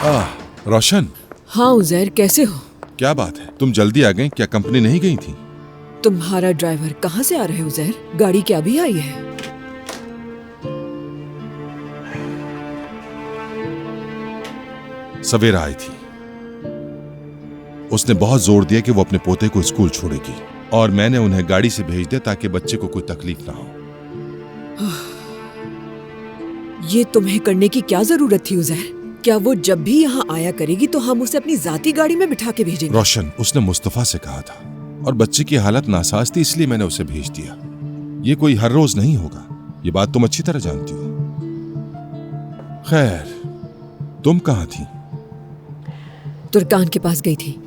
रोशन। हाँ उजैर, कैसे हो? क्या बात है, तुम जल्दी आ गई? क्या कंपनी नहीं गई थी? तुम्हारा ड्राइवर कहाँ से आ रहा है उजैर? गाड़ी क्या भी आई है? सवेरा आई थी। उसने बहुत जोर दिया कि वो अपने पोते को स्कूल छोड़ेगी और मैंने उन्हें गाड़ी से भेज दिया ताकि बच्चे को कोई तकलीफ ना हो। ये तुम्हें करने की क्या जरूरत थी उजैर? क्या वो जब भी यहाँ आया करेगी तो हम उसे अपनी जाती गाड़ी में बिठा के भेजेंगे? रोशन, उसने मुस्तफा से कहा था और बच्चे की हालत नासाज थी, इसलिए मैंने उसे भेज दिया। ये कोई हर रोज नहीं होगा, ये बात तुम अच्छी तरह जानती हो। खैर, तुम कहाँ थी? तुर्कान के पास गई थी।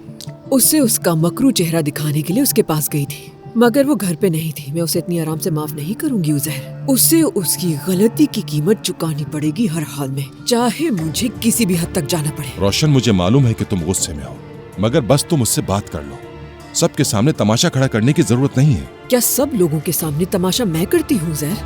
उससे उसका मकरू चेहरा दिखाने के लिए उसके पास गई थी, मगर वो घर पे नहीं थी। मैं उसे इतनी आराम से माफ नहीं करूंगी उजैर। उसे उसकी गलती की कीमत चुकानी पड़ेगी हर हाल में, चाहे मुझे किसी भी हद तक जाना पड़े। रोशन, मुझे मालूम है कि तुम गुस्से में हो, मगर बस तुम मुझसे बात कर लो। सबके सामने तमाशा खड़ा करने की जरूरत नहीं है। क्या सब लोगों के सामने तमाशा मैं करती हूँ उजैर?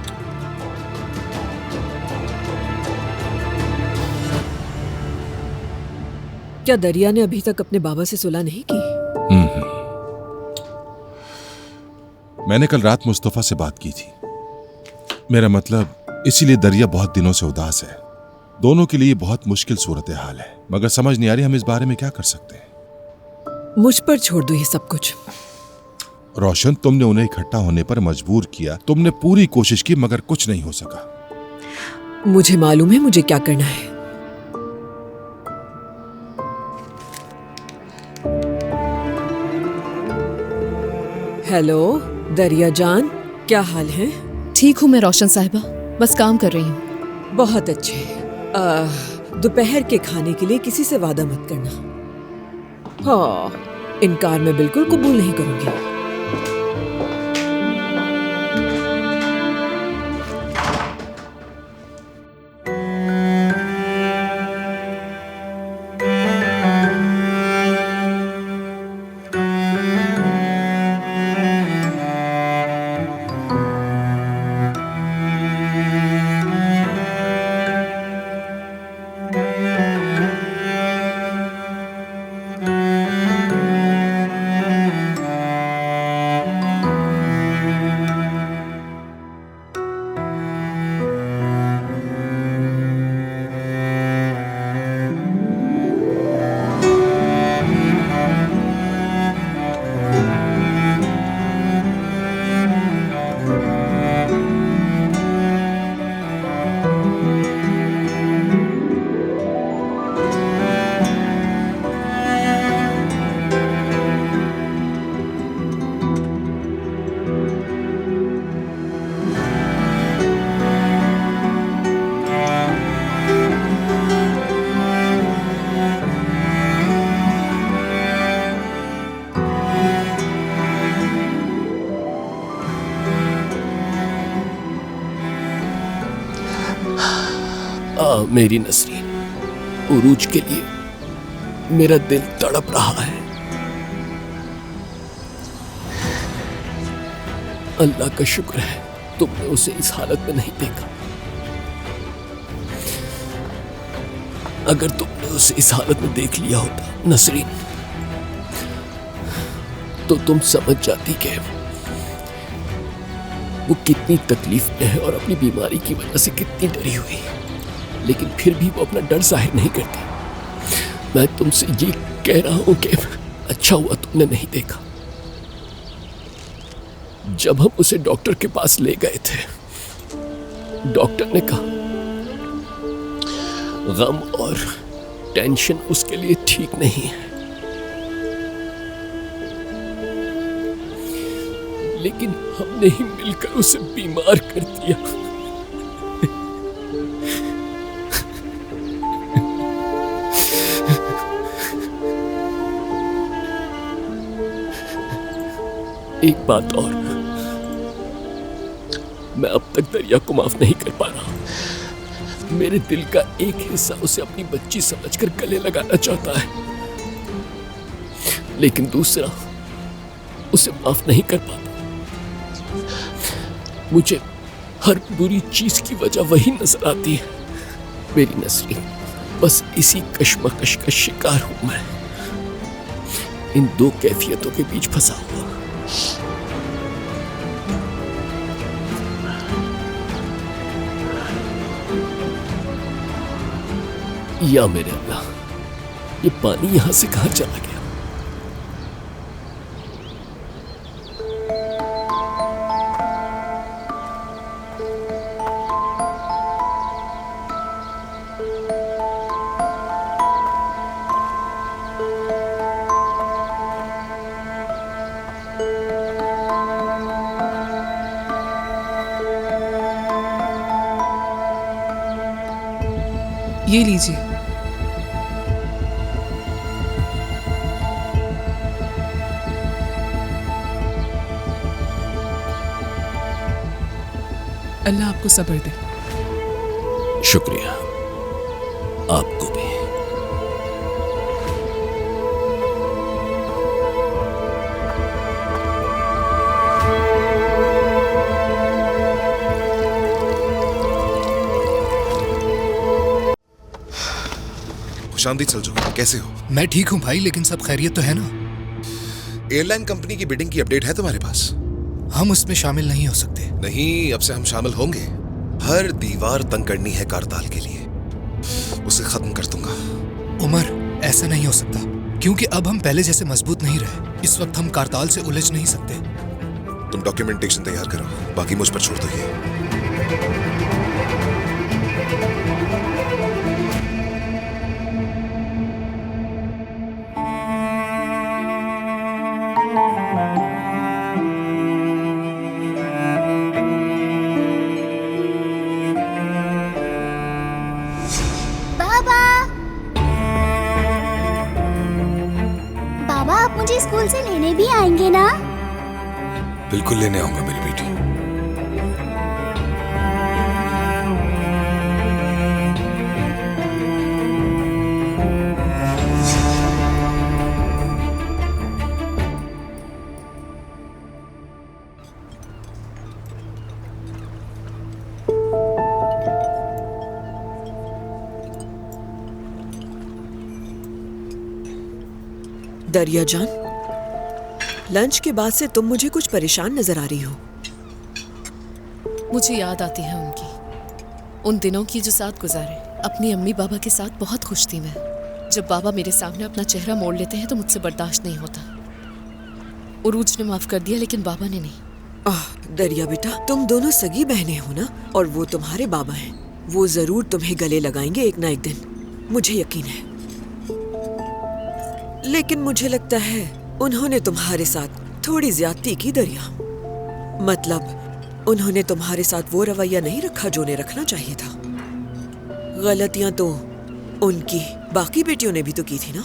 क्या दरिया ने अभी तक अपने बाबा से सुलह नहीं की? मैंने कल रात मुस्तफा से बात की थी। मेरा मतलब, इसीलिए दरिया बहुत दिनों से उदास है। दोनों के लिए बहुत मुश्किल सूरत हाल है, मगर समझ नहीं आ रही हम इस बारे में क्या कर सकते हैं। मुझ पर छोड़ दो ये सब कुछ। रोशन, तुमने उन्हें इकट्ठा होने पर मजबूर किया। तुमने पूरी कोशिश की मगर कुछ नहीं हो सका। मुझे मालूम है मुझे क्या करना है। हेलो दरिया जान, क्या हाल है? ठीक हूँ मैं रोशन साहिबा, बस काम कर रही हूँ। बहुत अच्छे। दोपहर के खाने के लिए किसी से वादा मत करना। हाँ, इनकार मैं बिल्कुल कबूल नहीं करूंगी। मेरी नसरीन, उरूज के लिए मेरा दिल तड़प रहा है। अल्लाह का शुक्र है तुमने उसे इस हालत में नहीं देखा। अगर तुमने उसे इस हालत में देख लिया होता नसरीन, तो तुम समझ जाती कि वो कितनी तकलीफ में है और अपनी बीमारी की वजह से कितनी डरी हुई। लेकिन फिर भी वो अपना डर जाहिर नहीं करती। मैं तुमसे ये कह रहा हूं कि अच्छा हुआ तुमने नहीं देखा। जब हम उसे डॉक्टर के पास ले गए थे, डॉक्टर ने कहा गम और टेंशन उसके लिए ठीक नहीं है। लेकिन हमने ही मिलकर उसे बीमार कर दिया। एक बात और, मैं अब तक दरिया को माफ नहीं कर पा रहा। मेरे दिल का एक हिस्सा उसे अपनी बच्ची समझकर गले लगाना चाहता है, लेकिन दूसरा उसे माफ नहीं कर पाता। मुझे हर बुरी चीज की वजह वही नजर आती है। मेरी नसरीन, बस इसी कश्मकश का शिकार हूं मैं, इन दो कैफियतों के बीच फंसा हुआ। या मेरे अल्लाह, ये पानी यहां से कहां चला गया? ये लीजिए। अल्लाह आपको सब्र दे। शुक्रिया, आपको भी। खुशामदीद सलजो, कैसे हो? मैं ठीक हूँ भाई, लेकिन सब खैरियत तो है ना? एयरलाइन कंपनी की बिडिंग की अपडेट है तुम्हारे पास? हम उसमें शामिल नहीं हो सकते। नहीं, अब से हम शामिल होंगे। हर दीवार तंग करनी है कारताल के लिए, उसे खत्म कर दूंगा। उमर, ऐसा नहीं हो सकता, क्योंकि अब हम पहले जैसे मजबूत नहीं रहे। इस वक्त हम कारताल से उलझ नहीं सकते। तुम डॉक्यूमेंटेशन तैयार करो, बाकी मुझ पर छोड़ दो ये। बाबा, आप मुझे स्कूल से लेने भी आएंगे ना? बिल्कुल लेने आऊंगा मेरी बेटी। दरिया जान, लंच के बाद से तुम मुझे कुछ परेशान नजर आ रही हो। मुझे याद आती है उनकी, उन दिनों की जो साथ गुजारे। अपनी अम्मी बाबा के साथ बहुत खुश थी मैं। जब बाबा मेरे सामने अपना चेहरा मोड़ लेते हैं तो मुझसे बर्दाश्त नहीं होता। उरूज ने माफ कर दिया, लेकिन बाबा ने नहीं। दरिया बेटा, तुम दोनों सगी बहनें हो ना, और वो तुम्हारे बाबा हैं। वो जरूर तुम्हें गले लगाएंगे एक ना एक दिन, मुझे यकीन है। लेकिन मुझे लगता है उन्होंने तुम्हारे साथ थोड़ी ज्यादती की दरिया। मतलब उन्होंने तुम्हारे साथ वो रवैया नहीं रखा जो उन्हें रखना चाहिए था। गलतियां तो उनकी बाकी बेटियों ने भी तो की थी ना।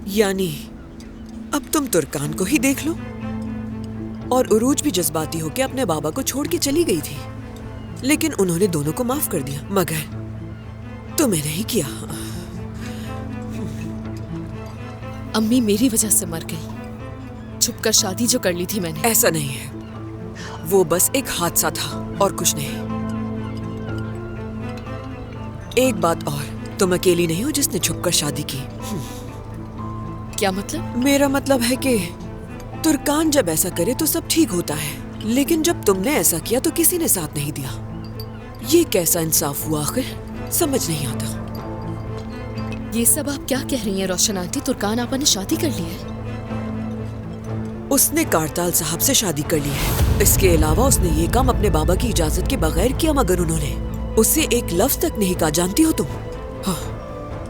यानी अब तुम तुर्कान को ही देख लो। और उरूज भी जज्बाती होकर अपने बाबा को छोड़ के चली गई थी, लेकिन उन्होंने दोनों को माफ कर दिया, मगर तुम्हें नहीं किया। अम्मी मेरी वजह से मर गई। छुपकर शादी जो कर ली थी मैंने। ऐसा नहीं है, वो बस एक हादसा था और कुछ नहीं। एक बात और, तुम अकेली नहीं हो जिसने छुपकर शादी की। क्या मतलब? मेरा मतलब है कि तुर्कान जब ऐसा करे तो सब ठीक होता है, लेकिन जब तुमने ऐसा किया तो किसी ने साथ नहीं दिया। ये कैसा इंसाफ हुआ आखिर, समझ नहीं आता। ये सब आप क्या कह रही हैं रोशन आंटी? तुर्कान आपा ने शादी कर ली है? उसने कारताल साहब से शादी कर ली है। इसके अलावा उसने ये काम अपने बाबा की इजाजत के बगैर किया, मगर उन्होंने उससे एक लफ्ज तक नहीं कहा। जानती हो तुम? हाँ।